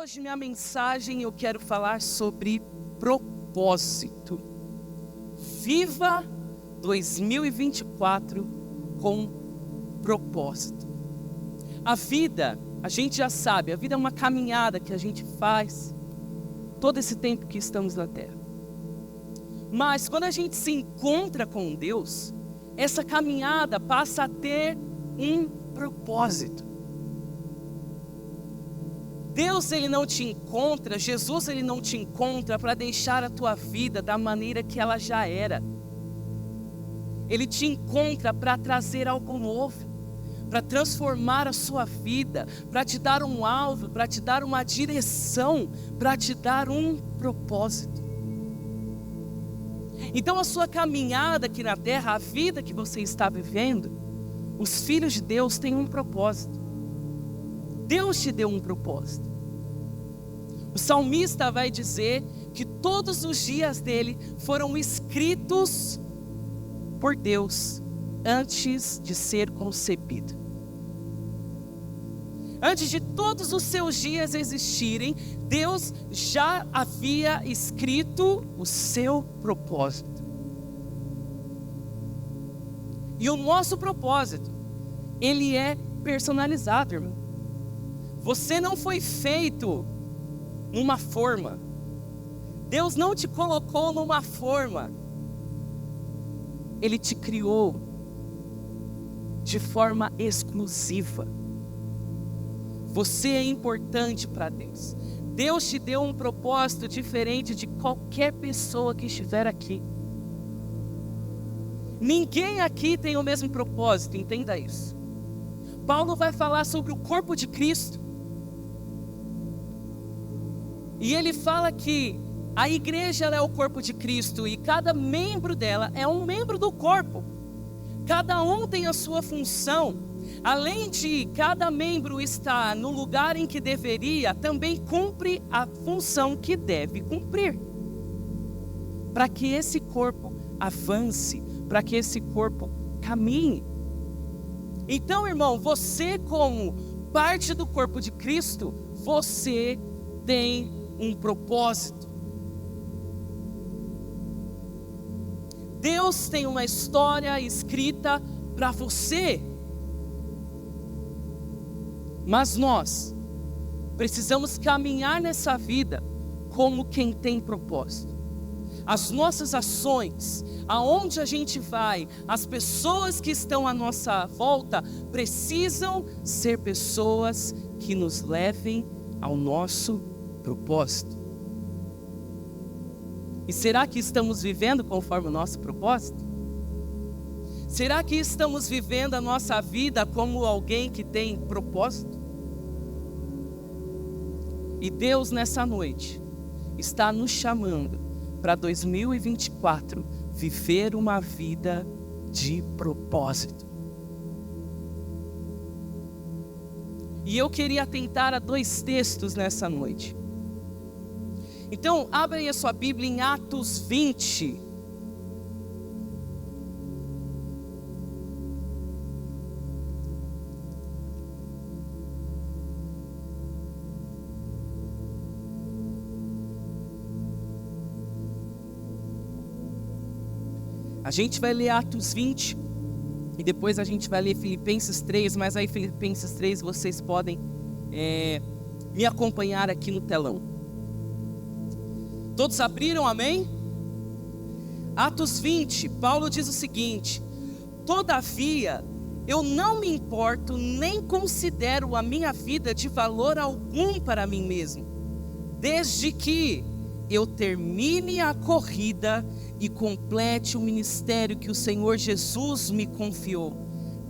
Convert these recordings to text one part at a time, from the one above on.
hoje minha mensagem eu quero falar sobre propósito. Viva 2024 com propósito. A vida, a gente já sabe, a vida é uma caminhada que a gente faz todo esse tempo que estamos na Terra. Mas quando a gente se encontra com Deus, essa caminhada passa a ter um propósito. Deus, Ele não te encontra, Jesus, Ele não te encontra para deixar a tua vida da maneira que ela já era. Ele te encontra para trazer algo novo, para transformar a sua vida, para te dar um alvo, para te dar uma direção, para te dar um propósito. Então a sua caminhada aqui na terra, a vida que você está vivendo, os filhos de Deus têm um propósito. Deus te deu um propósito. O salmista vai dizer que todos os dias dele foram escritos por Deus antes de ser concebido. Antes de todos os seus dias existirem, Deus já havia escrito o seu propósito. E o nosso propósito, ele é personalizado, irmão. Você não foi feito numa forma. Deus não te colocou numa forma. Ele te criou de forma exclusiva. Você é importante para Deus. Deus te deu um propósito diferente de qualquer pessoa que estiver aqui. Ninguém aqui tem o mesmo propósito, entenda isso. Paulo vai falar sobre o corpo de Cristo. E ele fala que a igreja ela é o corpo de Cristo e cada membro dela é um membro do corpo. Cada um tem a sua função. Além de cada membro estar no lugar em que deveria, também cumpre a função que deve cumprir. Para que esse corpo avance, para que esse corpo caminhe. Então, irmão, você como parte do corpo de Cristo, você tem um propósito. Deus tem uma história escrita para você. Mas nós precisamos caminhar nessa vida como quem tem propósito. As nossas ações, aonde a gente vai, as pessoas que estão à nossa volta, precisam ser pessoas que nos levem ao nosso propósito. E será que estamos vivendo conforme o nosso propósito? Será que estamos vivendo a nossa vida como alguém que tem propósito? E Deus nessa noite está nos chamando para 2024 viver uma vida de propósito. E eu queria atentar a 2 textos nessa noite. Então, abra aí a sua Bíblia em Atos 20. A gente vai ler Atos 20 e depois a gente vai ler Filipenses 3, mas aí Filipenses 3 vocês podem me acompanhar aqui no telão. Todos abriram, amém? Atos 20, Paulo diz o seguinte: todavia, eu não me importo nem considero a minha vida de valor algum para mim mesmo, desde que eu termine a corrida e complete o ministério que o Senhor Jesus me confiou,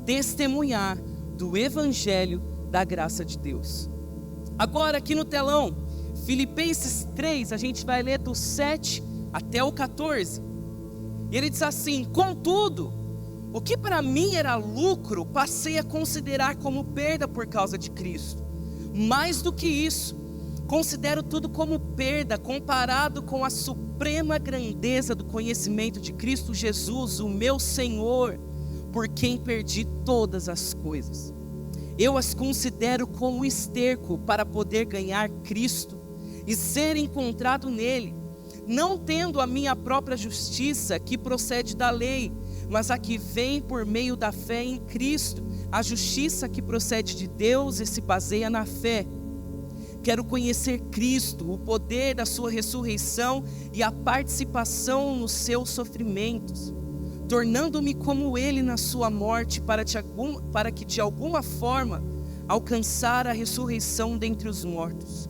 testemunhar do Evangelho da graça de Deus. Agora aqui no telão, Filipenses 3, a gente vai ler do 7 até o 14. E ele diz assim: contudo, o que para mim era lucro, passei a considerar como perda por causa de Cristo. Mais do que isso, considero tudo como perda comparado com a suprema grandeza do conhecimento de Cristo Jesus, o meu Senhor, por quem perdi todas as coisas. eu as considero como esterco para poder ganhar Cristo e ser encontrado nele, não tendo a minha própria justiça que procede da lei, mas a que vem por meio da fé em Cristo, a justiça que procede de Deus e se baseia na fé. Quero conhecer Cristo, o poder da sua ressurreição e a participação nos seus sofrimentos, tornando-me como ele na sua morte, para que de alguma forma alcançar a ressurreição dentre os mortos.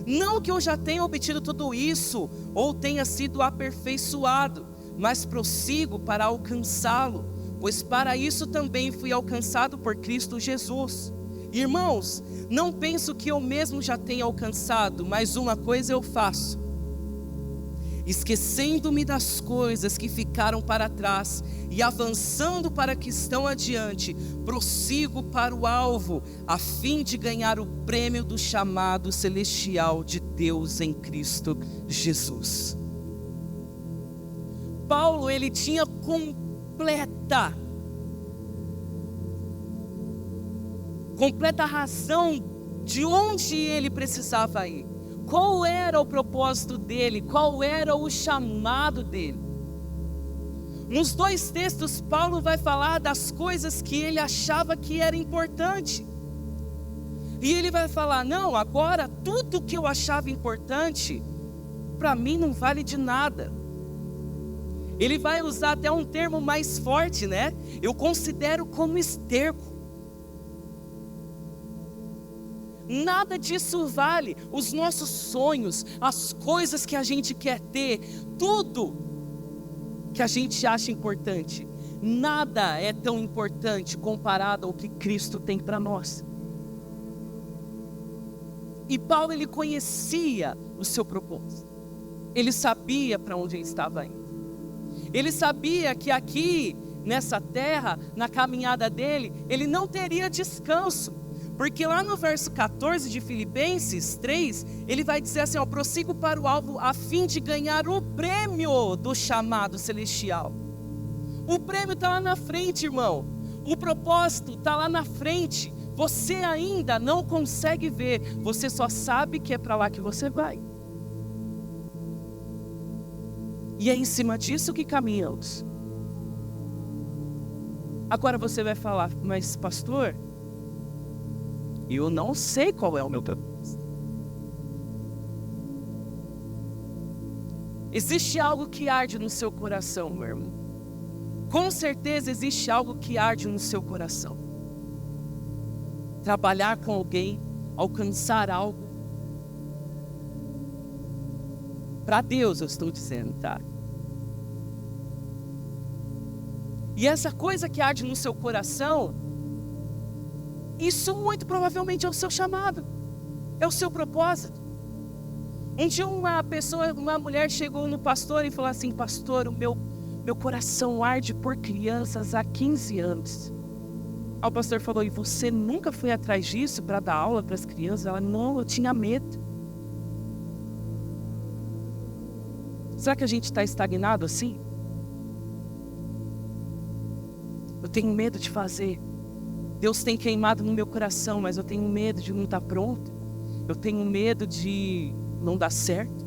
Não que eu já tenha obtido tudo isso, ou tenha sido aperfeiçoado, mas prossigo para alcançá-lo, pois para isso também fui alcançado por Cristo Jesus. Irmãos, não penso que eu mesmo já tenha alcançado, mas uma coisa eu faço: esquecendo-me das coisas que ficaram para trás e avançando para que estão adiante, prossigo para o alvo, a fim de ganhar o prêmio do chamado celestial de Deus em Cristo Jesus. Paulo, ele tinha completa razão de onde ele precisava ir. Qual era o propósito dele? Qual era o chamado dele? Nos dois textos, Paulo vai falar das coisas que ele achava que era importante. E ele vai falar, não, agora tudo que eu achava importante, para mim não vale de nada. Ele vai usar até um termo mais forte, né? Eu considero como esterco. Nada disso vale. Os nossos sonhos, as coisas que a gente quer ter, tudo que a gente acha importante, nada é tão importante comparado ao que Cristo tem para nós. E Paulo, ele conhecia o seu propósito. Ele sabia para onde ele estava indo. Ele sabia que aqui, nessa terra, na caminhada dele, ele não teria descanso. Porque lá no verso 14 de Filipenses 3, ele vai dizer assim, prossigo para o alvo a fim de ganhar o prêmio do chamado celestial. O prêmio está lá na frente, irmão. O propósito está lá na frente. Você ainda não consegue ver, você só sabe que é para lá que você vai. E é em cima disso que caminhamos. Agora você vai falar, mas pastor, eu não sei qual é o meu propósito. Existe algo que arde no seu coração, meu irmão. Com certeza existe algo que arde no seu coração. Trabalhar com alguém, alcançar algo. Para Deus eu estou dizendo, tá? E essa coisa que arde no seu coração, isso muito provavelmente é o seu chamado, é o seu propósito. Um dia uma mulher chegou no pastor e falou assim, pastor, o meu coração arde por crianças há 15 anos. Aí o pastor falou, e você nunca foi atrás disso para dar aula para as crianças? Ela, não, eu tinha medo. Será que a gente está estagnado assim? Eu tenho medo de fazer. Deus tem queimado no meu coração, mas eu tenho medo de não estar pronto. Eu tenho medo de não dar certo.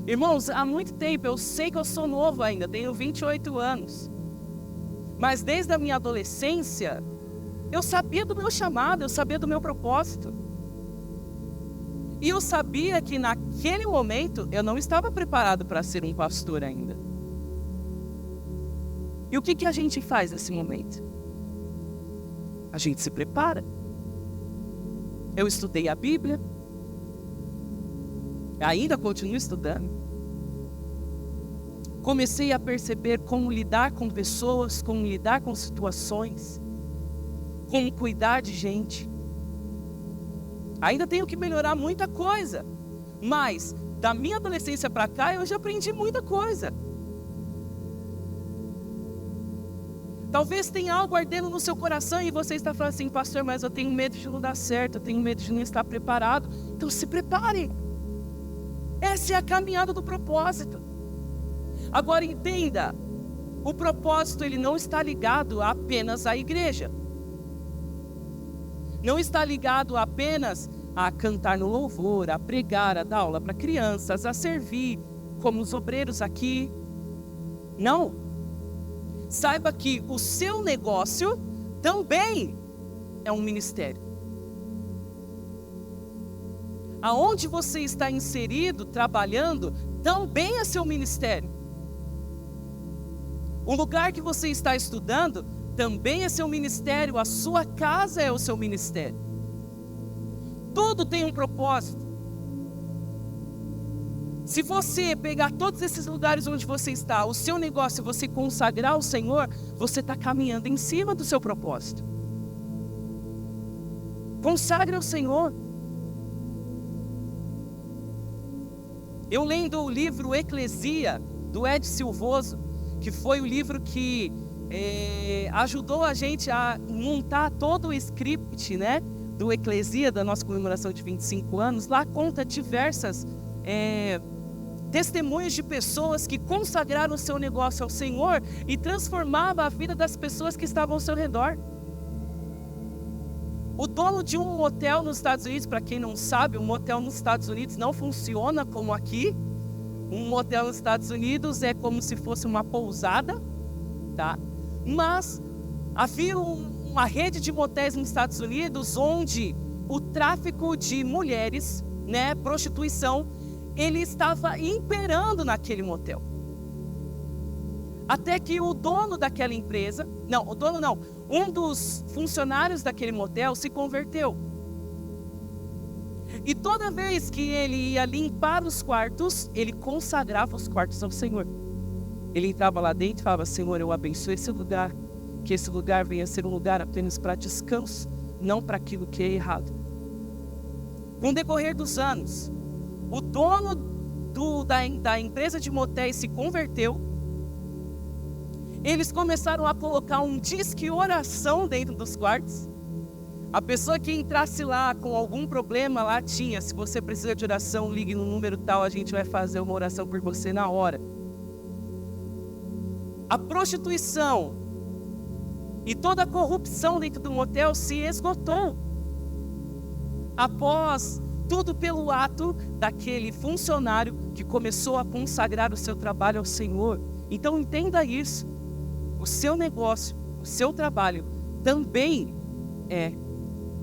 Irmãos, há muito tempo, eu sei que eu sou novo ainda, tenho 28 anos. Mas desde a minha adolescência, eu sabia do meu chamado, eu sabia do meu propósito. E eu sabia que naquele momento eu não estava preparado para ser um pastor ainda. E o que a gente faz nesse momento? A gente se prepara. Eu estudei a Bíblia. Ainda continuo estudando. Comecei a perceber como lidar com pessoas, como lidar com situações, como cuidar de gente. Ainda tenho que melhorar muita coisa, mas da minha adolescência para cá eu já aprendi muita coisa. Talvez tenha algo ardendo no seu coração e você está falando assim, pastor, mas eu tenho medo de não dar certo, eu tenho medo de não estar preparado. Então se prepare. Essa é a caminhada do propósito. Agora entenda, o propósito ele não está ligado apenas à igreja. não está ligado apenas a cantar no louvor, a pregar, a dar aula para crianças, a servir como os obreiros aqui. Não. Saiba que o seu negócio também é um ministério. Aonde você está inserido, trabalhando, também é seu ministério. O lugar que você está estudando também é seu ministério. A sua casa é o seu ministério. Tudo tem um propósito. Se você pegar todos esses lugares onde você está, o seu negócio, você consagrar ao Senhor, você está caminhando em cima do seu propósito. Consagre ao Senhor. Eu lendo o livro Eclesia, do Ed Silvoso, que foi o livro que ajudou a gente a montar todo o script, né, do Eclesia, da nossa comemoração de 25 anos, lá conta diversas testemunhos de pessoas que consagraram o seu negócio ao Senhor e transformava a vida das pessoas que estavam ao seu redor. O dono de um motel nos Estados Unidos, para quem não sabe, um motel nos Estados Unidos não funciona como aqui. Um motel nos Estados Unidos é como se fosse uma pousada, tá? Mas havia uma rede de motéis nos Estados Unidos onde o tráfico de mulheres, né, prostituição, ele estava imperando naquele motel. Até que o dono daquela empresa, um dos funcionários daquele motel se converteu. E toda vez que ele ia limpar os quartos, ele consagrava os quartos ao Senhor. Ele entrava lá dentro e falava: Senhor, eu abençoo esse lugar, que esse lugar venha a ser um lugar apenas para descanso, não para aquilo que é errado. Com o decorrer dos anos, o dono da empresa de motéis se converteu. Eles começaram a colocar um disque oração dentro dos quartos. A pessoa que entrasse lá com algum problema, lá tinha: se você precisa de oração, ligue no número tal, a gente vai fazer uma oração por você na hora. A prostituição e toda a corrupção dentro do motel se esgotou após tudo pelo ato daquele funcionário que começou a consagrar o seu trabalho ao Senhor. Então entenda isso. O seu negócio, o seu trabalho também é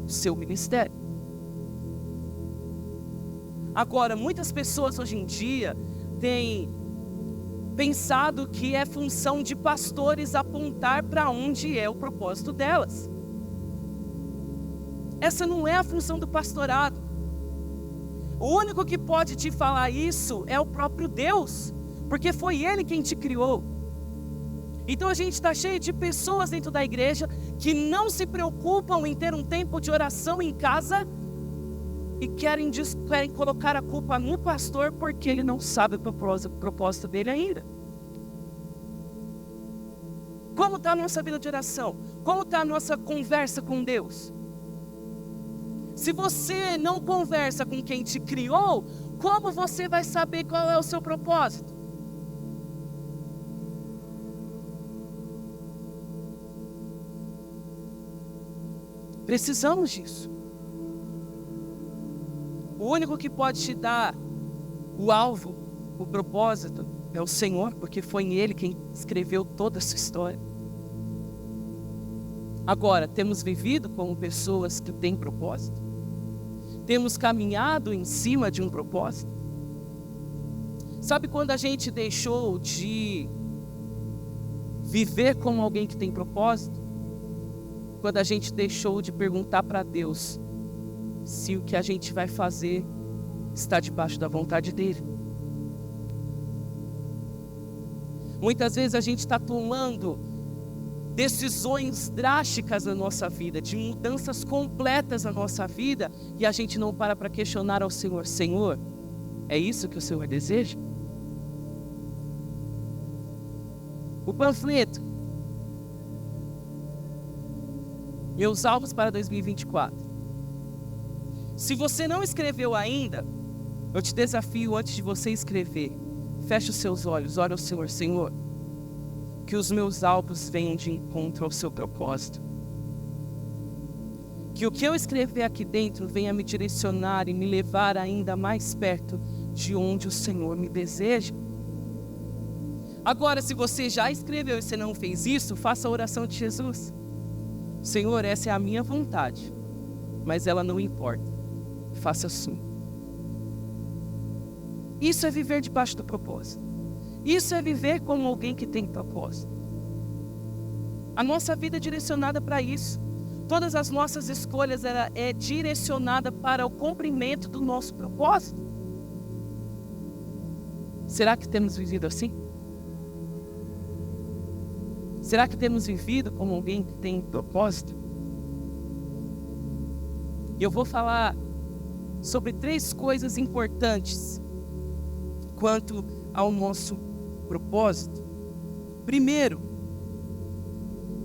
o seu ministério. Agora, muitas pessoas hoje em dia têm pensado que é função de pastores apontar para onde é o propósito delas. Essa não é a função do pastorado. O único que pode te falar isso é o próprio Deus, porque foi Ele quem te criou. Então a gente está cheio de pessoas dentro da igreja que não se preocupam em ter um tempo de oração em casa e querem colocar a culpa no pastor porque ele não sabe o propósito dele ainda. Como está a nossa vida de oração? Como está a nossa conversa com Deus? Se você não conversa com quem te criou, como você vai saber qual é o seu propósito? Precisamos disso. O único que pode te dar o alvo, o propósito, é o Senhor, porque foi Ele quem escreveu toda essa história. Agora, temos vivido como pessoas que têm propósito? Temos caminhado em cima de um propósito? Sabe quando a gente deixou de viver como alguém que tem propósito? Quando a gente deixou de perguntar para Deus se o que a gente vai fazer está debaixo da vontade dEle. Muitas vezes a gente está tomando decisões drásticas na nossa vida, de mudanças completas na nossa vida, e a gente não para questionar ao Senhor: Senhor, é isso que o Senhor deseja? O panfleto Meus Alvos para 2024. Se você não escreveu ainda, eu te desafio, antes de você escrever, feche os seus olhos, ore ao Senhor: Senhor, que os meus alvos venham de encontro ao seu propósito. Que o que eu escrever aqui dentro venha me direcionar e me levar ainda mais perto de onde o Senhor me deseja. Agora, se você já escreveu e você não fez isso, faça a oração de Jesus. Senhor, essa é a minha vontade, mas ela não importa. Faça assim. Isso é viver debaixo do propósito. Isso é viver como alguém que tem propósito. A nossa vida é direcionada para isso. Todas as nossas escolhas é direcionada para o cumprimento do nosso propósito. Será que temos vivido assim? Será que temos vivido como alguém que tem propósito? E eu vou falar sobre 3 coisas importantes quanto ao nosso propósito. Primeiro,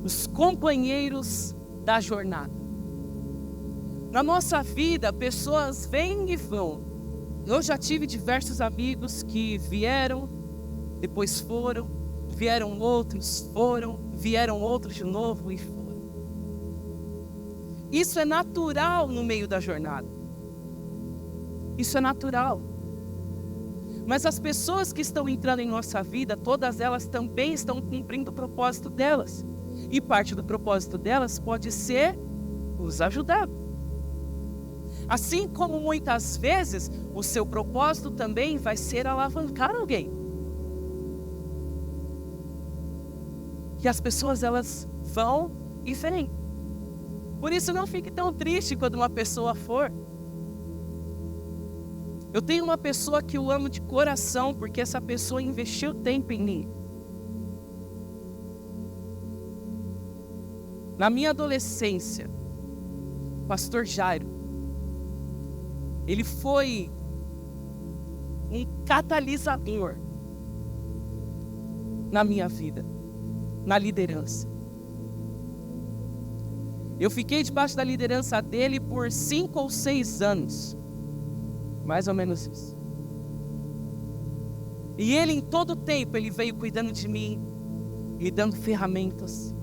os companheiros da jornada. Na nossa vida, pessoas vêm e vão. Eu já tive diversos amigos que vieram, depois foram, vieram outros, foram, vieram outros de novo e foram. Isso é natural no meio da jornada. Isso é natural. Mas as pessoas que estão entrando em nossa vida, todas elas também estão cumprindo o propósito delas. E parte do propósito delas pode ser os ajudar. Assim como muitas vezes o seu propósito também vai ser alavancar alguém. Que as pessoas elas vão e vêm. Por isso não fique tão triste quando uma pessoa for. Eu tenho uma pessoa que eu amo de coração porque essa pessoa investiu tempo em mim. Na minha adolescência, o pastor Jairo, ele foi um catalisador na minha vida, na liderança. Eu fiquei debaixo da liderança dele por 5 ou 6 anos, mais ou menos isso. E ele em todo o tempo, ele veio cuidando de mim, me dando ferramentas,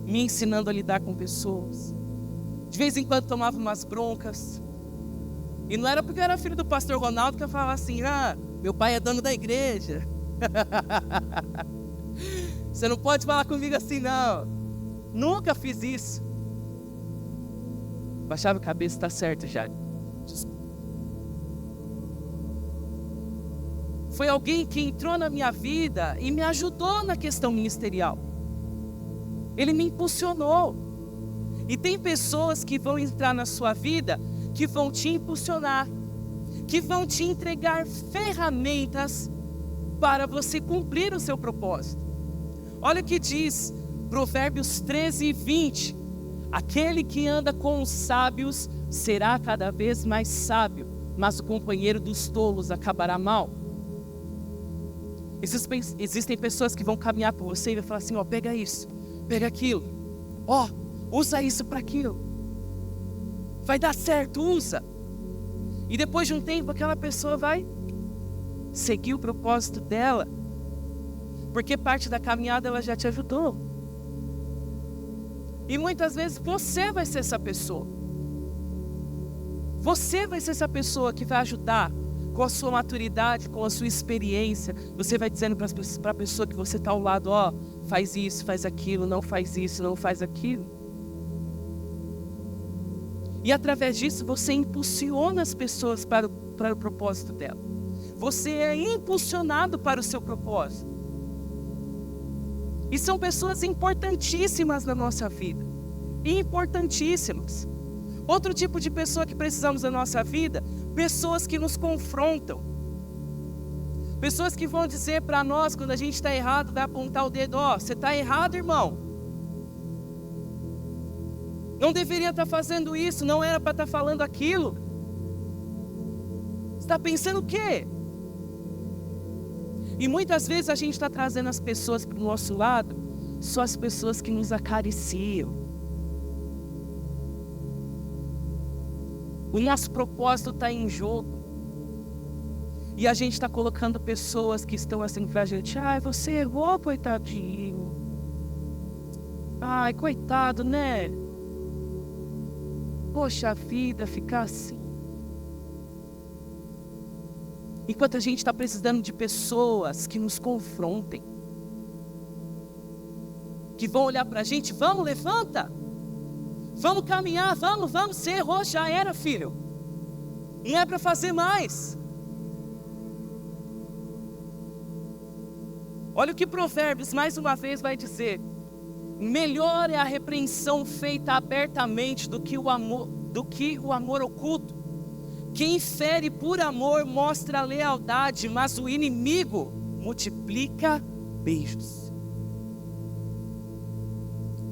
me ensinando a lidar com pessoas. De vez em quando tomava umas broncas. E não era porque eu era filho do pastor Ronaldo que eu falava assim, meu pai é dono da igreja. Você não pode falar comigo assim não. Nunca fiz isso. Baixava a cabeça, tá certo já. Foi alguém que entrou na minha vida e me ajudou na questão ministerial. Ele me impulsionou. E tem pessoas que vão entrar na sua vida, que vão te impulsionar, que vão te entregar ferramentas para você cumprir o seu propósito. Olha o que diz Provérbios 13:20. Aquele que anda com os sábios será cada vez mais sábio, mas o companheiro dos tolos acabará mal. Existem pessoas que vão caminhar por você e vai falar assim, pega isso, pega aquilo, usa isso para aquilo, vai dar certo, usa. E depois de um tempo aquela pessoa vai seguir o propósito dela, porque parte da caminhada ela já te ajudou. E muitas vezes você vai ser essa pessoa. Você vai ser essa pessoa que vai ajudar com a sua maturidade, com a sua experiência. Você vai dizendo para a pessoa que você está ao lado, faz isso, faz aquilo, não faz isso, não faz aquilo. E através disso você impulsiona as pessoas para o propósito dela. Você é impulsionado para o seu propósito. E são pessoas importantíssimas na nossa vida. Importantíssimas. Outro tipo de pessoa que precisamos na nossa vida, pessoas que nos confrontam. Pessoas que vão dizer para nós, quando a gente está errado, vai apontar o dedo, você está errado, irmão. Não deveria estar fazendo isso, não era para estar falando aquilo. Você está pensando o quê? E muitas vezes a gente está trazendo as pessoas para o nosso lado, só as pessoas que nos acariciam. O nosso propósito está em jogo. E a gente está colocando pessoas que estão assim para a gente. Você errou, coitadinho. Coitado, né? Poxa vida, ficar assim. Enquanto a gente está precisando de pessoas que nos confrontem, que vão olhar para a gente, vamos, levanta, vamos caminhar, vamos, você errou, já era, filho, não é para fazer mais. Olha o que Provérbios mais uma vez vai dizer: melhor é a repreensão feita abertamente do que o amor oculto. Quem fere por amor mostra lealdade, mas o inimigo multiplica beijos.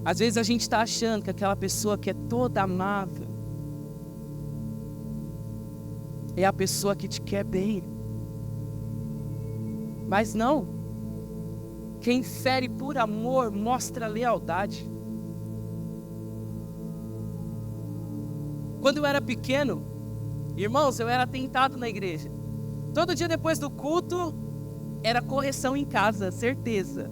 Às vezes a gente está achando que aquela pessoa que é toda amável é a pessoa que te quer bem. Mas não. Quem fere por amor mostra lealdade. Quando eu era pequeno, irmãos, eu era tentado na igreja. Todo dia depois do culto, era correção em casa, certeza.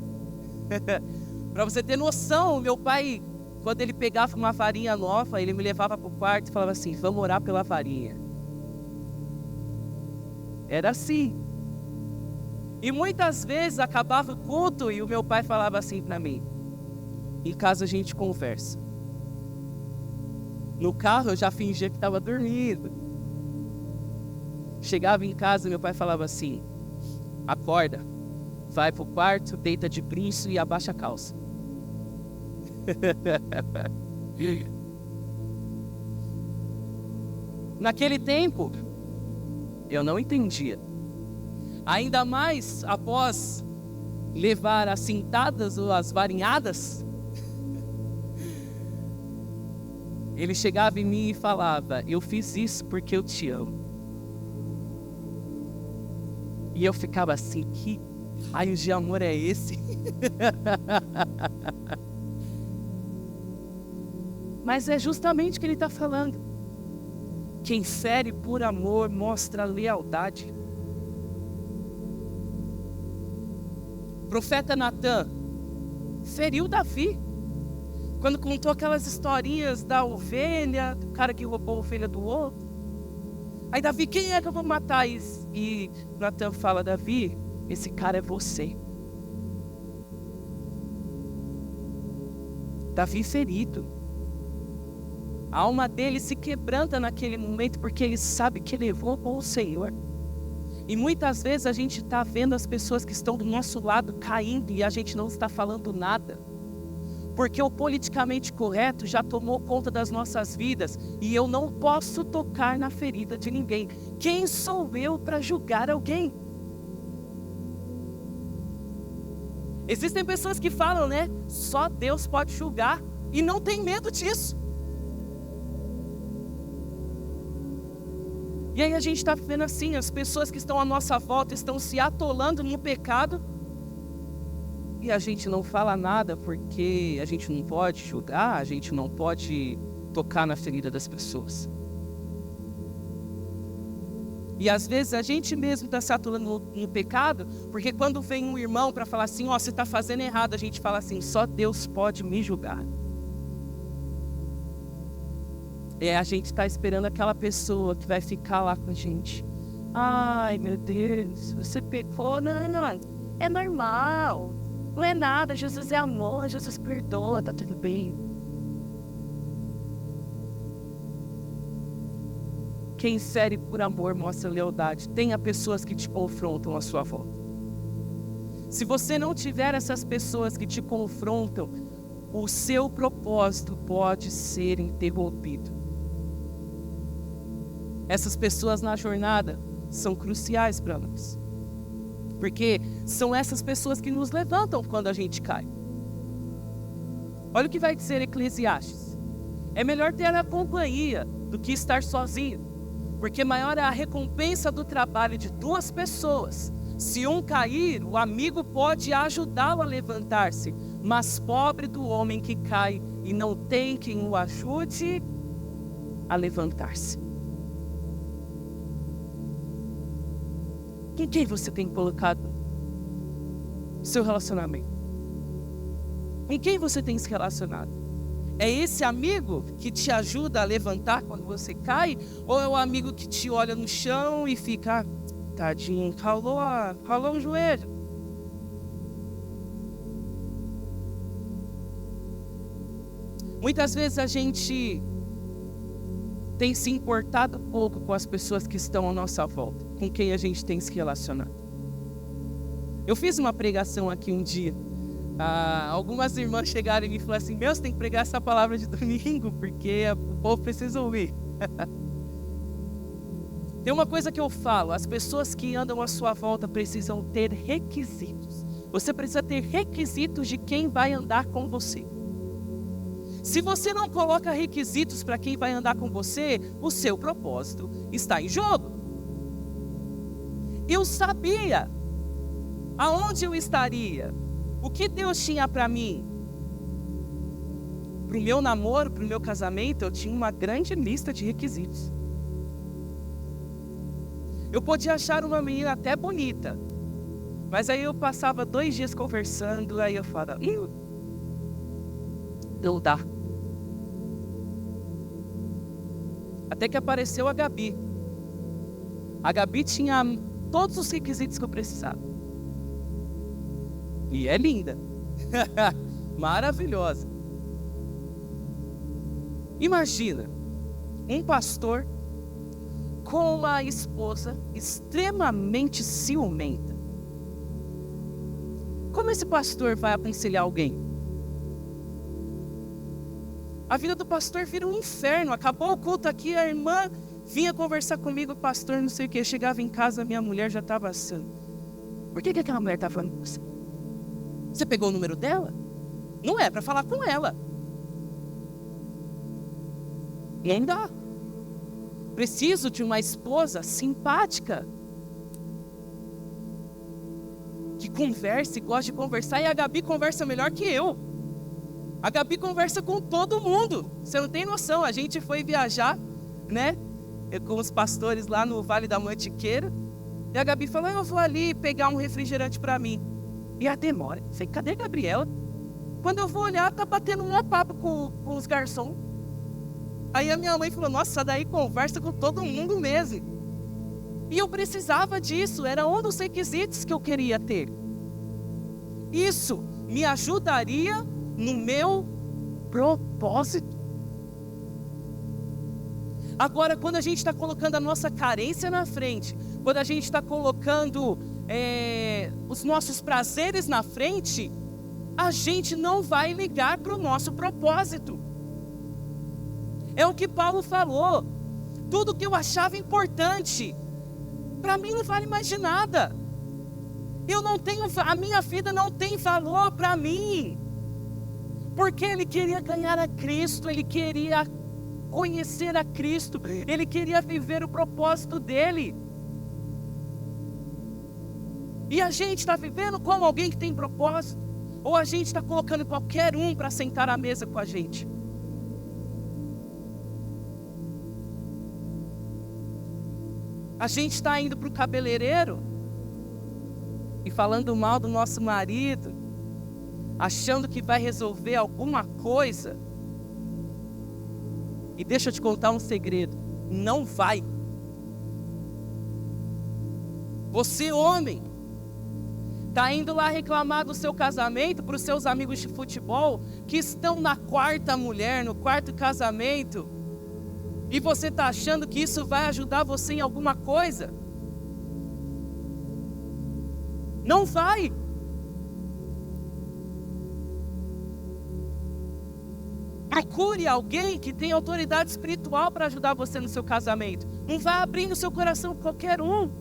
Para você ter noção, meu pai, quando ele pegava uma varinha nova, ele me levava para o quarto e falava assim: vamos orar pela varinha. Era assim. E muitas vezes acabava o culto e o meu pai falava assim para mim: em casa a gente conversa. No carro eu já fingia que estava dormindo. Chegava em casa e meu pai falava assim: acorda, vai pro quarto, deita de brinco e abaixa a calça. Naquele tempo, eu não entendia. Ainda mais após levar as cintadas ou as varinhadas, ele chegava em mim e falava: eu fiz isso porque eu te amo. E eu ficava assim: que raio de amor é esse? Mas é justamente o que ele está falando. Quem fere por amor mostra lealdade. O profeta Natan feriu Davi quando contou aquelas historinhas da ovelha, do cara que roubou a ovelha do outro. Aí Davi: quem é que eu vou matar? E Natan fala: Davi, esse cara é você. Davi ferido. A alma dele se quebranta naquele momento porque ele sabe que levou com o Senhor. E muitas vezes a gente está vendo as pessoas que estão do nosso lado caindo e a gente não está falando nada. Porque o politicamente correto já tomou conta das nossas vidas e eu não posso tocar na ferida de ninguém. Quem sou eu para julgar alguém? Existem pessoas que falam, né? Só Deus pode julgar e não tem medo disso. E aí a gente está vendo assim, as pessoas que estão à nossa volta estão se atolando no pecado e a gente não fala nada porque a gente não pode julgar, a gente não pode tocar na ferida das pessoas. E às vezes a gente mesmo está se atolando no pecado, porque quando vem um irmão para falar assim: ó, você está fazendo errado, a gente fala assim: só Deus pode me julgar. A gente está esperando aquela pessoa que vai ficar lá com a gente. Ai, meu Deus, você pecou? Não, é normal. Não é nada, Jesus é amor, Jesus perdoa, tá tudo bem. Quem fere por amor mostra lealdade. Tenha pessoas que te confrontam à sua volta. Se você não tiver essas pessoas que te confrontam, o seu propósito pode ser interrompido. Essas pessoas na jornada são cruciais para nós. Porque são essas pessoas que nos levantam quando a gente cai. Olha o que vai dizer Eclesiastes: é melhor ter a companhia do que estar sozinho, porque maior é a recompensa do trabalho de duas pessoas. Se um cair, o amigo pode ajudá-lo a levantar-se, mas pobre do homem que cai e não tem quem o ajude a levantar-se. Em quem você tem colocado seu relacionamento? Em quem você tem se relacionado? É esse amigo que te ajuda a levantar quando você cai? Ou é o amigo que te olha no chão e fica, tadinho, ralou o joelho? Muitas vezes a gente tem se importado pouco com as pessoas que estão à nossa volta, com quem a gente tem se relacionado. Eu fiz uma pregação aqui um dia. Algumas irmãs chegaram e me falaram assim, você tem que pregar essa palavra de domingo, porque o povo precisa ouvir. Tem uma coisa que eu falo, as pessoas que andam à sua volta precisam ter requisitos. Você precisa ter requisitos de quem vai andar com você. Se você não coloca requisitos para quem vai andar com você, o seu propósito está em jogo. Eu sabia aonde eu estaria, o que Deus tinha para mim. Para o meu namoro, para o meu casamento, eu tinha uma grande lista de requisitos. Eu podia achar uma menina até bonita, mas aí eu passava 2 dias conversando, aí eu falava, não dá. Até que apareceu a Gabi. A Gabi tinha todos os requisitos que eu precisava. E é linda. Maravilhosa. Imagina, um pastor com uma esposa extremamente ciumenta. Como esse pastor vai aconselhar alguém? A vida do pastor vira um inferno. Acabou o culto aqui, a irmã vinha conversar comigo, pastor, não sei o que. Chegava em casa, minha mulher já estava assim. Por que aquela mulher está falando com você? Você pegou o número dela? Não é para falar com ela. E ainda preciso de uma esposa simpática, que converse, gosta de conversar. E a Gabi conversa melhor que eu. A Gabi conversa com todo mundo. Você não tem noção. A gente foi viajar, né? Com os pastores lá no Vale da Mantiqueira. E a Gabi falou, eu vou ali pegar um refrigerante para mim. E a demora. Falei, cadê a Gabriela? Quando eu vou olhar, tá batendo um papo com os garçons. Aí a minha mãe falou, nossa, essa daí conversa com todo mundo mesmo. E eu precisava disso. Era um dos requisitos que eu queria ter. Isso me ajudaria no meu propósito. Agora, quando a gente está colocando a nossa carência na frente, quando a gente está colocando os nossos prazeres na frente, a gente não vai ligar para o nosso propósito. É o que Paulo falou. Tudo que eu achava importante, para mim não vale mais de nada. A minha vida não tem valor para mim. Porque ele queria ganhar a Cristo, ele queria conhecer a Cristo, ele queria viver o propósito dele. E a gente está vivendo como alguém que tem propósito? Ou a gente está colocando qualquer um para sentar à mesa com a gente? A gente está indo para o cabeleireiro e falando mal do nosso marido, achando que vai resolver alguma coisa. E deixa eu te contar um segredo, não vai. Você, homem, está indo lá reclamar do seu casamento para os seus amigos de futebol que estão na 4ª mulher, no 4º casamento, e você está achando que isso vai ajudar você em alguma coisa? Não vai. Procure alguém que tem autoridade espiritual para ajudar você no seu casamento. Não vai abrir no seu coração qualquer um.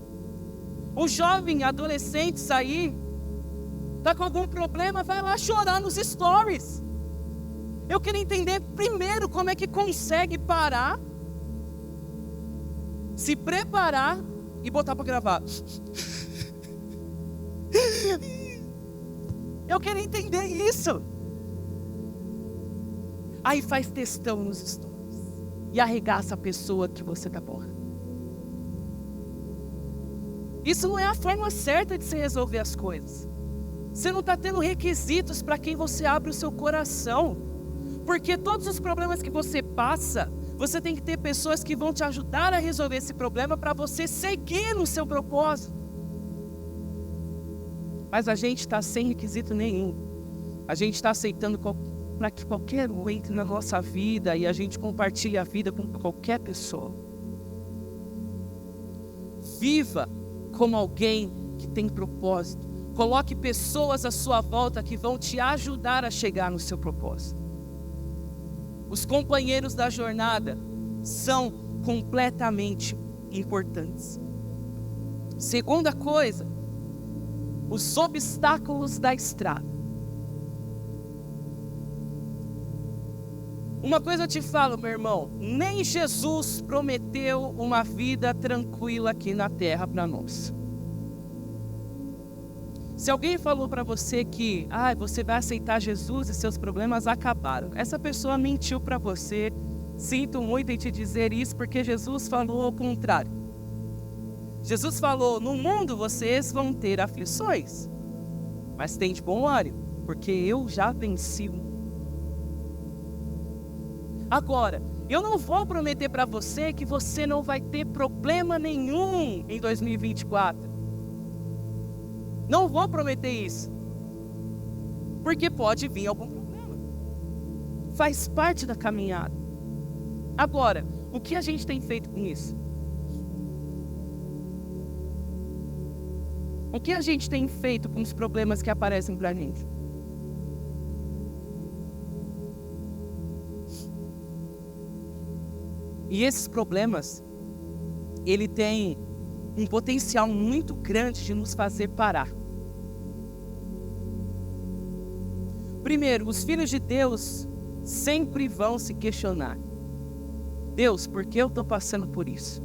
O jovem, adolescente aí, está com algum problema, vai lá chorar nos stories. Eu queria entender primeiro como é que consegue parar, se preparar e botar para gravar. Eu queria entender isso. Aí faz textão nos stories e arregaça a pessoa que você namora. Isso não é a forma certa de se resolver as coisas. Você não está tendo requisitos para quem você abre o seu coração. Porque todos os problemas que você passa, você tem que ter pessoas que vão te ajudar a resolver esse problema para você seguir no seu propósito. Mas a gente está sem requisito nenhum. A gente está aceitando para que qualquer um entre na nossa vida e a gente compartilhe a vida com qualquer pessoa. Viva como alguém que tem propósito. Coloque pessoas à sua volta que vão te ajudar a chegar no seu propósito. Os companheiros da jornada são completamente importantes. Segunda coisa, os obstáculos da estrada. Uma coisa eu te falo, meu irmão, nem Jesus prometeu uma vida tranquila aqui na terra para nós. Se alguém falou para você que você vai aceitar Jesus e seus problemas acabaram, essa pessoa mentiu para você. Sinto muito em te dizer isso, porque Jesus falou ao contrário. Jesus falou: no mundo vocês vão ter aflições, mas tem de bom ânimo, porque eu já venci o mundo. Agora, eu não vou prometer para você que você não vai ter problema nenhum em 2024. Não vou prometer isso, porque pode vir algum problema. Faz parte da caminhada. Agora, o que a gente tem feito com isso? O que a gente tem feito com os problemas que aparecem para a gente? E esses problemas, ele tem um potencial muito grande de nos fazer parar. Primeiro, os filhos de Deus sempre vão se questionar: Deus, por que eu estou passando por isso?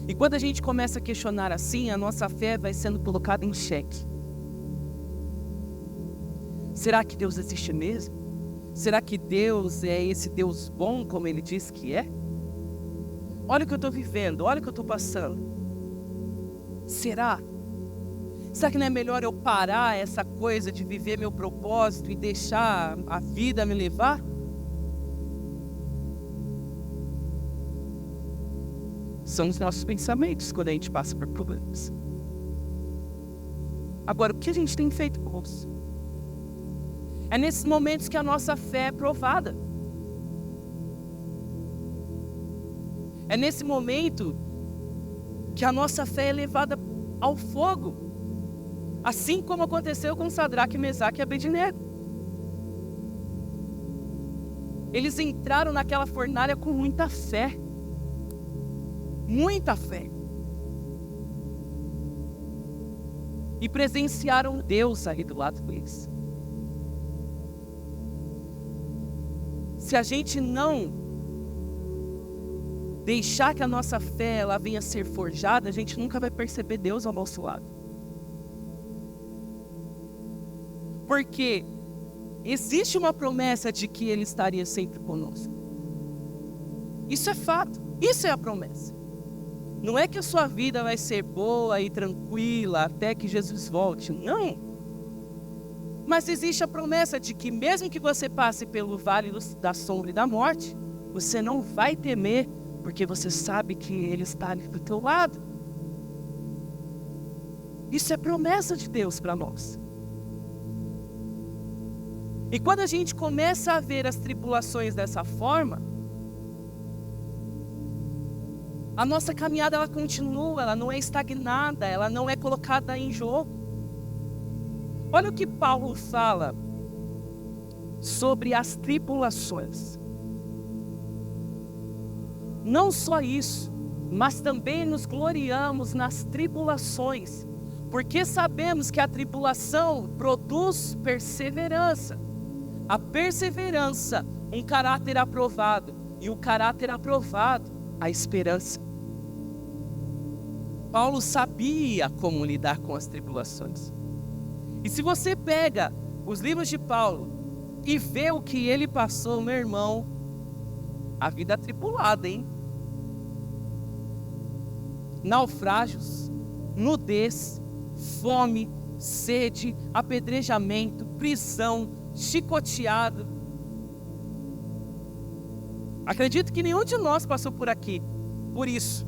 E quando a gente começa a questionar assim, a nossa fé vai sendo colocada em xeque. Será que Deus existe mesmo? Será que Deus é esse Deus bom como Ele diz que é? Olha o que eu estou vivendo, olha o que eu estou passando. Será? Será que não é melhor eu parar essa coisa de viver meu propósito e deixar a vida me levar? São os nossos pensamentos quando a gente passa por problemas. Agora, o que a gente tem feito com isso? É nesses momentos que a nossa fé é provada. É nesse momento que a nossa fé é levada ao fogo. Assim como aconteceu com Sadraque, Mesaque e Abednego. Eles entraram naquela fornalha com muita fé. Muita fé. E presenciaram Deus aí do lado deles. Se a gente não deixar que a nossa fé ela venha a ser forjada, a gente nunca vai perceber Deus ao nosso lado. Porque existe uma promessa de que Ele estaria sempre conosco. Isso é fato, isso é a promessa. Não é que a sua vida vai ser boa e tranquila até que Jesus volte, não. Mas existe a promessa de que mesmo que você passe pelo vale da sombra e da morte, você não vai temer, porque você sabe que Ele está ali do teu lado. Isso é promessa de Deus para nós. E quando a gente começa a ver as tribulações dessa forma, a nossa caminhada ela continua, ela não é estagnada, ela não é colocada em jogo. Olha o que Paulo fala sobre as tribulações. Não só isso, mas também nos gloriamos nas tribulações, porque sabemos que a tribulação produz perseverança. A perseverança, um caráter aprovado, e o caráter aprovado, a esperança. Paulo sabia como lidar com as tribulações. E se você pega os livros de Paulo e vê o que ele passou, meu irmão, a vida atribulada, hein? Naufrágios, nudez, fome, sede, apedrejamento, prisão, chicoteado. Acredito que nenhum de nós passou por aqui, por isso.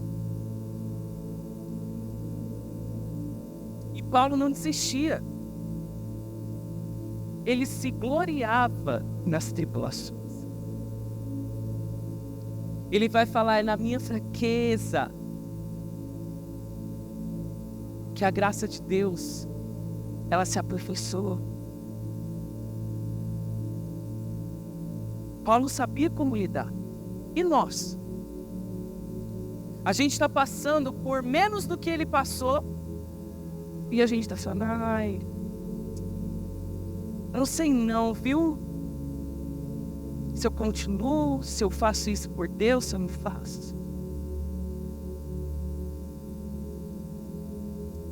E Paulo não desistia. Ele se gloriava nas tribulações. Ele vai falar, é na minha fraqueza que a graça de Deus, ela se aperfeiçoou. Paulo sabia como lidar. E nós? A gente está passando por menos do que ele passou e a gente está falando, ai, eu não sei não, viu? Se eu continuo, se eu faço isso por Deus, se eu não faço.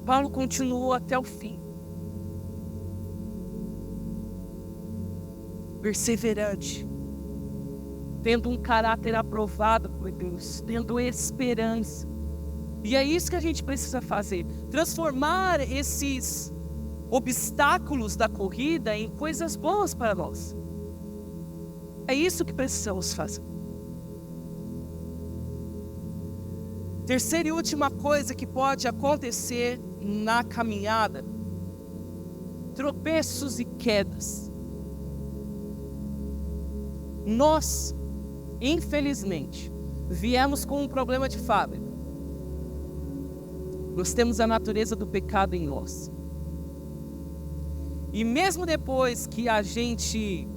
Paulo continuou até o fim. Perseverante. Tendo um caráter aprovado por Deus. Tendo esperança. E é isso que a gente precisa fazer. Transformar esses obstáculos da corrida em coisas boas para nós. É isso que precisamos fazer. Terceira e última coisa que pode acontecer na caminhada: tropeços e quedas. Nós, infelizmente, viemos com um problema de fábrica. Nós temos a natureza do pecado em nós. E mesmo depois que a gente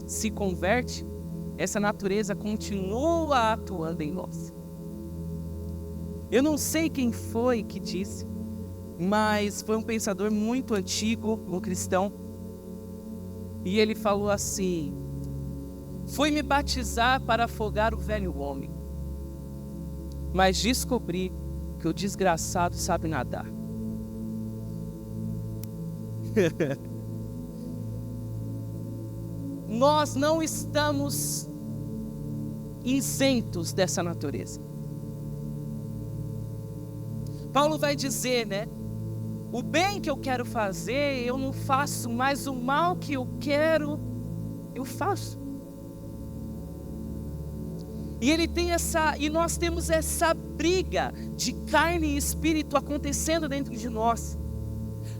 se converte, essa natureza continua atuando em nós. Eu não sei quem foi que disse, mas foi um pensador muito antigo, um cristão, e ele falou assim: fui me batizar para afogar o velho homem, mas descobri que o desgraçado sabe nadar. Nós não estamos isentos dessa natureza. Paulo vai dizer, né? O bem que eu quero fazer, eu não faço, mas o mal que eu quero, eu faço. E ele tem e nós temos essa briga de carne e espírito acontecendo dentro de nós.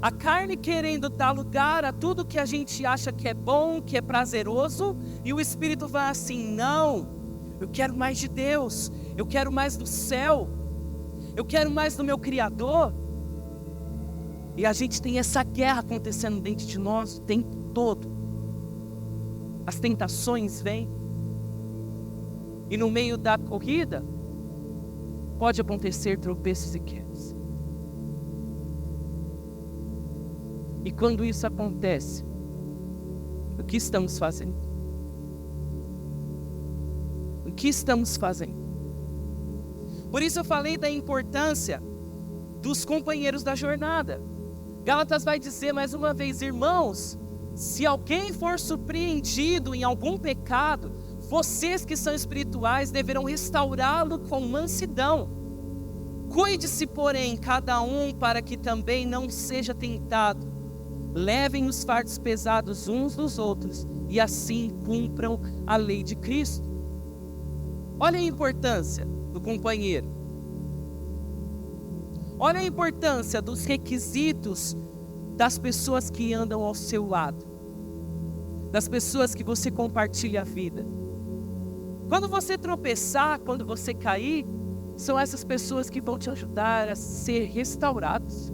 A carne querendo dar lugar a tudo que a gente acha que é bom, que é prazeroso, e o espírito vai assim: não, eu quero mais de Deus, eu quero mais do céu, eu quero mais do meu Criador. E a gente tem essa guerra acontecendo dentro de nós o tempo todo. As tentações vêm. E no meio da corrida, pode acontecer tropeços e quedas. E quando isso acontece, o que estamos fazendo? O que estamos fazendo? Por isso eu falei da importância dos companheiros da jornada. Gálatas vai dizer mais uma vez: irmãos, se alguém for surpreendido em algum pecado, vocês que são espirituais deverão restaurá-lo com mansidão. Cuide-se, porém, cada um para que também não seja tentado. Levem os fardos pesados uns dos outros e assim cumpram a lei de Cristo. Olha a importância do companheiro. Olha a importância dos requisitos das pessoas que andam ao seu lado, das pessoas que você compartilha a vida. Quando você tropeçar, quando você cair, são essas pessoas que vão te ajudar a ser restaurados.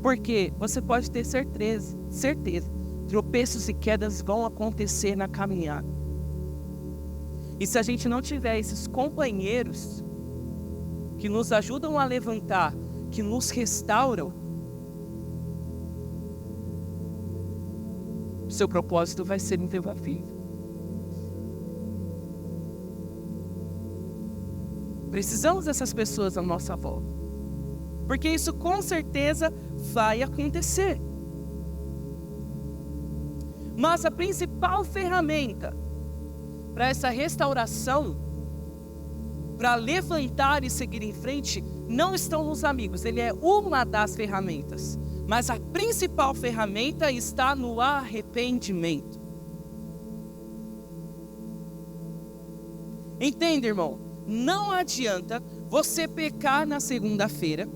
Porque você pode ter certeza, tropeços e quedas vão acontecer na caminhada. E se a gente não tiver esses companheiros que nos ajudam a levantar, que nos restauram, o seu propósito vai ser interrompível. Precisamos dessas pessoas à nossa volta, porque isso com certeza vai acontecer. Mas a principal ferramenta para essa restauração para levantar e seguir em frente não estão nos amigos. Ele é uma das ferramentas. Mas a principal ferramenta está no arrependimento. Entende, irmão? Não adianta você pecar na segunda-feira,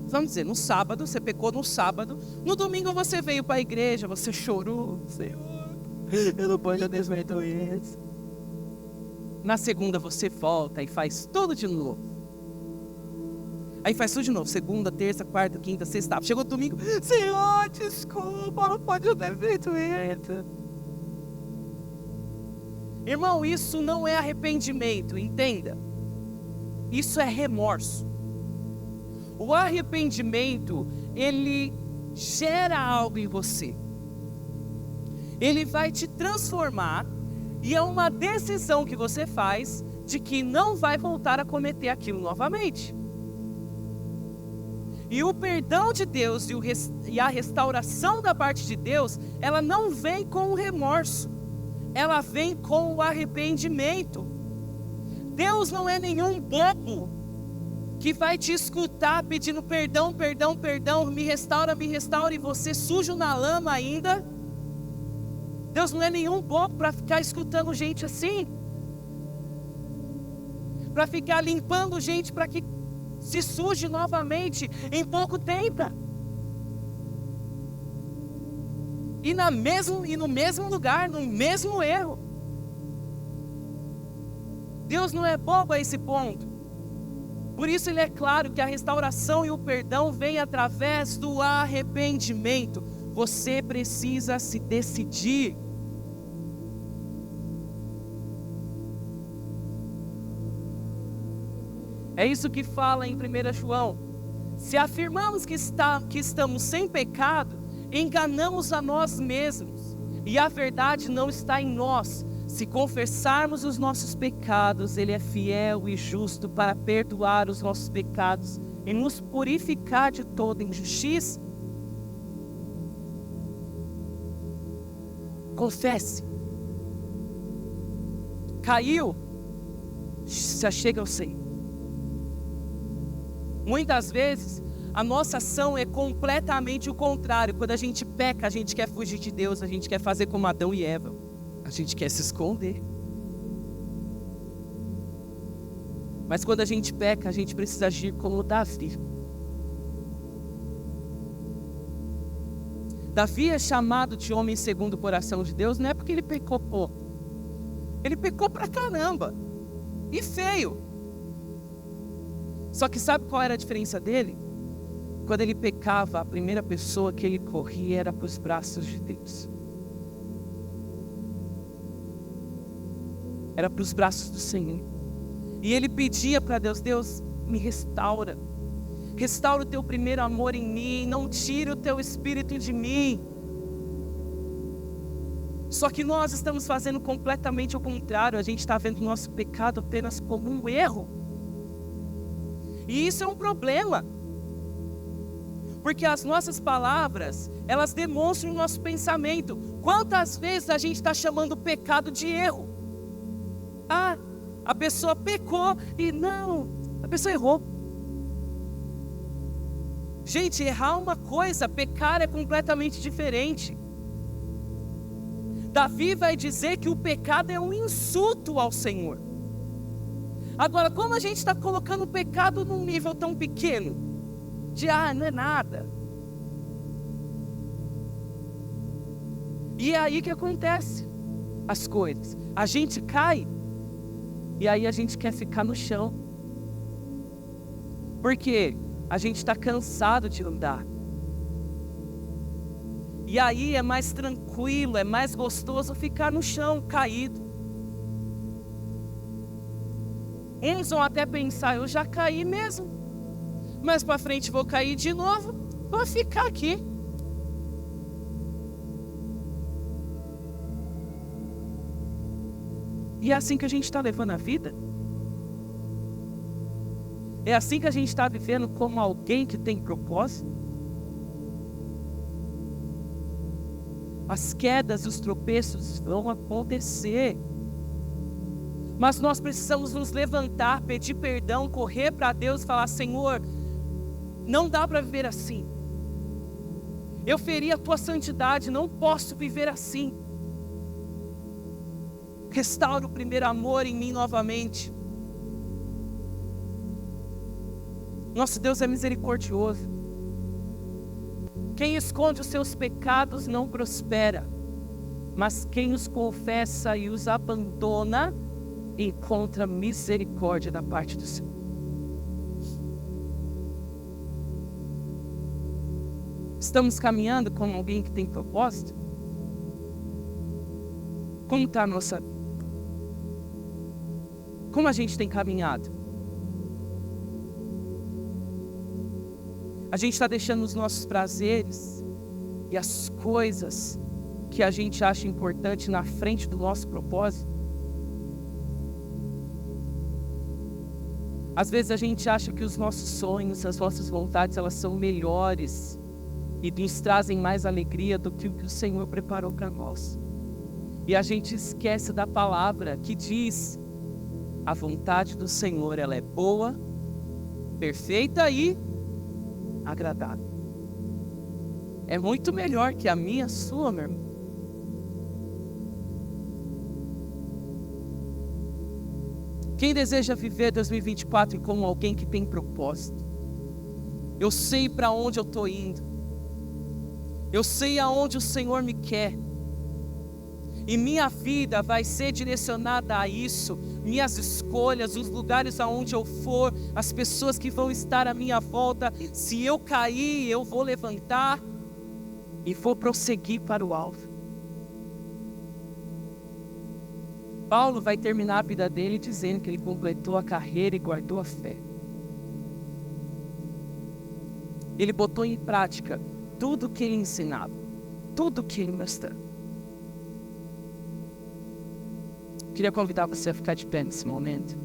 vamos dizer, no sábado, você pecou no sábado, no domingo você veio para a igreja, você chorou, Senhor, eu não posso desmentir isso. Na segunda você volta e faz tudo de novo. Aí faz tudo de novo, segunda, terça, quarta, quinta, sexta, chegou domingo, Senhor, desculpa, não pode ter feito isso. Irmão, isso não é arrependimento, entenda. Isso é remorso. O arrependimento, ele gera algo em você. Ele vai te transformar e é uma decisão que você faz de que não vai voltar a cometer aquilo novamente. E o perdão de Deus e a restauração da parte de Deus, ela não vem com o remorso. Ela vem com o arrependimento. Deus não é nenhum bobo que vai te escutar pedindo perdão, perdão, perdão, me restaura, e você sujo na lama ainda. Deus não é nenhum bobo para ficar escutando gente assim. Para ficar limpando gente para que se suje novamente em pouco tempo. E no mesmo lugar, no mesmo erro. Deus não é bobo a esse ponto. Por isso ele é claro que a restauração e o perdão vem através do arrependimento. Você precisa se decidir. É isso que fala em 1 João. Se afirmamos que estamos sem pecado, enganamos a nós mesmos, e a verdade não está em nós. Se confessarmos os nossos pecados, Ele é fiel e justo para perdoar os nossos pecados e nos purificar de toda injustiça. Confesse. Caiu, se achega ao Senhor. Muitas vezes, a nossa ação é completamente o contrário. Quando a gente peca, a gente quer fugir de Deus, a gente quer fazer como Adão e Eva. A gente quer se esconder. Mas quando a gente peca, a gente precisa agir como Davi. Davi é chamado de homem segundo o coração de Deus, não é porque ele pecou pouco. Ele pecou pra caramba. E feio. Só que sabe qual era a diferença dele? Quando ele pecava, a primeira pessoa que ele corria era para os braços de Deus. Era para os braços do Senhor. E ele pedia para Deus, Deus, me restaura. Restaura o teu primeiro amor em mim, não tire o teu espírito de mim. Só que nós estamos fazendo completamente o contrário. A gente está vendo o nosso pecado apenas como um erro. E isso é um problema. Porque as nossas palavras, elas demonstram o nosso pensamento. Quantas vezes a gente está chamando o pecado de erro? Ah, a pessoa pecou e não, a pessoa errou. Gente, errar é uma coisa, pecar é completamente diferente. Davi vai dizer que o pecado é um insulto ao Senhor. Agora, como a gente está colocando o pecado num nível tão pequeno? De, não é nada. E é aí que acontece as coisas. A gente cai, e aí a gente quer ficar no chão. Porque a gente está cansado de andar. E aí é mais tranquilo, é mais gostoso ficar no chão, caído. Uns vão até pensar, eu já caí mesmo. Mas para frente vou cair de novo, vou ficar aqui. E é assim que a gente está levando a vida? É assim que a gente está vivendo como alguém que tem propósito? As quedas, os tropeços vão acontecer. Mas nós precisamos nos levantar, pedir perdão, correr para Deus e falar: Senhor, não dá para viver assim. Eu feri a tua santidade, não posso viver assim. Restaura o primeiro amor em mim novamente. Nosso Deus é misericordioso. Quem esconde os seus pecados não prospera, mas quem os confessa e os abandona encontra misericórdia da parte do Senhor. Estamos caminhando como alguém que tem propósito? Como está a nossa vida? Como a gente tem caminhado? A gente está deixando os nossos prazeres e as coisas que a gente acha importante na frente do nosso propósito? Às vezes a gente acha que os nossos sonhos, as nossas vontades, elas são melhores e nos trazem mais alegria do que o que o Senhor preparou para nós. E a gente esquece da palavra que diz: a vontade do Senhor, ela é boa, perfeita e agradável. É muito melhor que a minha, a sua, meu irmão. Quem deseja viver 2024 como alguém que tem propósito? Eu sei para onde eu estou indo. Eu sei aonde o Senhor me quer. E minha vida vai ser direcionada a isso. Minhas escolhas, os lugares aonde eu for, as pessoas que vão estar à minha volta. Se eu cair, eu vou levantar e vou prosseguir para o alvo. Paulo vai terminar a vida dele dizendo que ele completou a carreira e guardou a fé. Ele botou em prática tudo o que ele ensinava, tudo o que ele mostrava. Queria convidar você a ficar de pé nesse momento.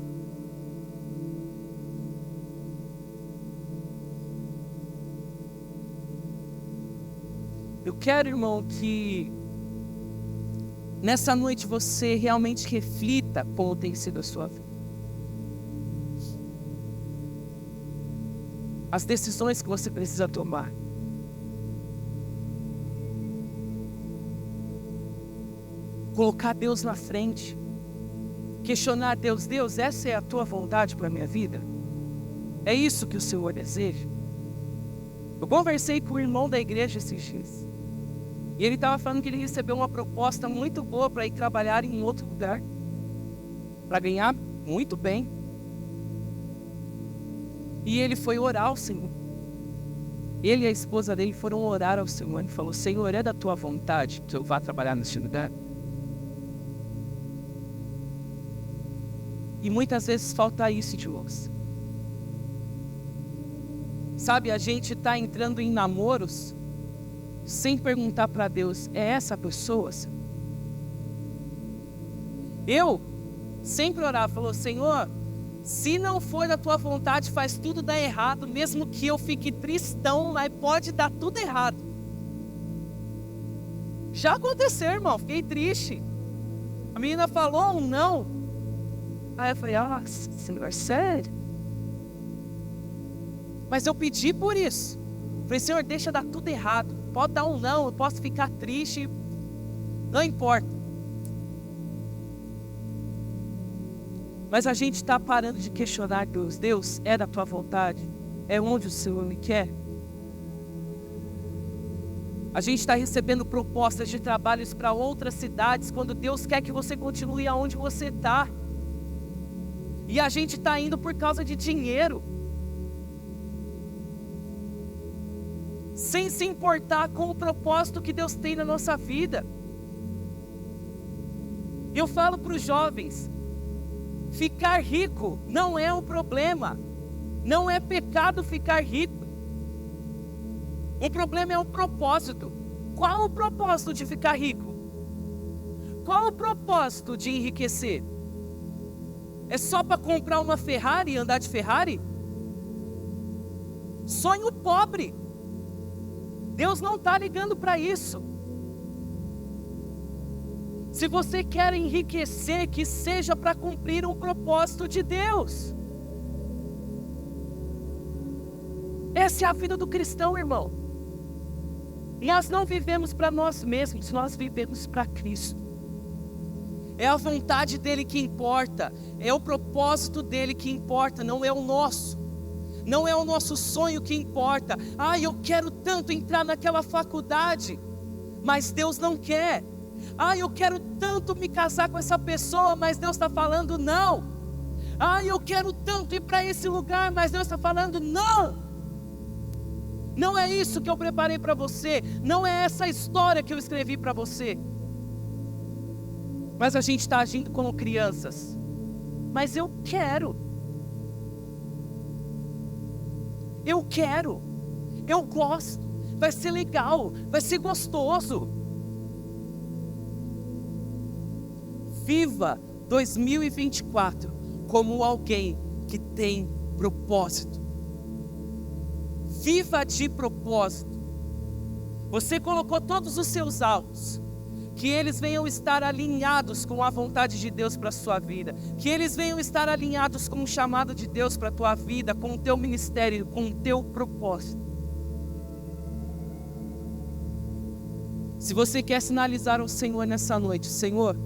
Eu quero, irmão, que nessa noite você realmente reflita como tem sido a sua vida. As decisões que você precisa tomar. Colocar Deus na frente. Questionar Deus: Deus, essa é a tua vontade para a minha vida? É isso que o Senhor deseja? Eu conversei com o irmão da igreja esses dias. E ele estava falando que ele recebeu uma proposta muito boa para ir trabalhar em outro lugar. Para ganhar muito bem. E ele foi orar ao Senhor. Ele e a esposa dele foram orar ao Senhor. Ele falou: Senhor, é da tua vontade que eu vá trabalhar neste lugar? E muitas vezes falta isso de nós. Sabe, a gente está entrando em namoros sem perguntar para Deus: é essa a pessoa? Eu sempre orava, falou: Senhor, se não for da tua vontade, faz tudo dar errado, mesmo que eu fique tristão, mas pode dar tudo errado. Já aconteceu, irmão, fiquei triste. A menina falou um não. Aí eu falei: Senhor, sério? Mas eu pedi por isso. Falei: Senhor, deixa dar tudo errado. Pode dar um não, eu posso ficar triste. Não importa. Mas a gente está parando de questionar Deus. Deus, é da tua vontade? É onde o Senhor me quer? A gente está recebendo propostas de trabalhos para outras cidades, quando Deus quer que você continue aonde você está. E a gente está indo por causa de dinheiro, sem se importar com o propósito que Deus tem na nossa vida. Eu falo para os jovens: ficar rico não é um problema, não é pecado ficar rico. O problema é o propósito. Qual o propósito de ficar rico? Qual o propósito de enriquecer? É só para comprar uma Ferrari e andar de Ferrari? Sonho pobre. Deus não está ligando para isso. Se você quer enriquecer, que seja para cumprir um propósito de Deus. Essa é a vida do cristão, irmão. Nós não vivemos para nós mesmos, nós vivemos para Cristo. É a vontade dele que importa, é o propósito dele que importa, não é o nosso. Não é o nosso sonho que importa. Eu quero tanto entrar naquela faculdade, mas Deus não quer. Eu quero tanto me casar com essa pessoa, mas Deus está falando não. Eu quero tanto ir para esse lugar, mas Deus está falando não. Não é isso que eu preparei para você. Não é essa história que eu escrevi para você. Mas a gente está agindo como crianças. Mas eu quero. Eu quero. Eu gosto. Vai ser legal. Vai ser gostoso. Viva 2024 como alguém que tem propósito. Viva de propósito. Você colocou todos os seus alvos. Que eles venham estar alinhados com a vontade de Deus para a sua vida. Que eles venham estar alinhados com o chamado de Deus para a tua vida, com o teu ministério, com o teu propósito. Se você quer sinalizar ao Senhor nessa noite, Senhor,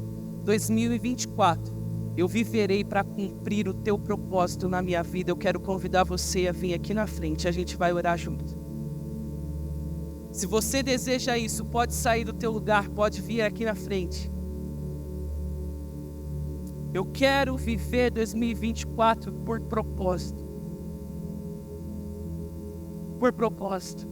2024, eu viverei para cumprir o teu propósito na minha vida. Eu quero convidar você a vir aqui na frente, a gente vai orar junto. Se você deseja isso, pode sair do teu lugar, pode vir aqui na frente. Eu quero viver 2024 por propósito. Por propósito.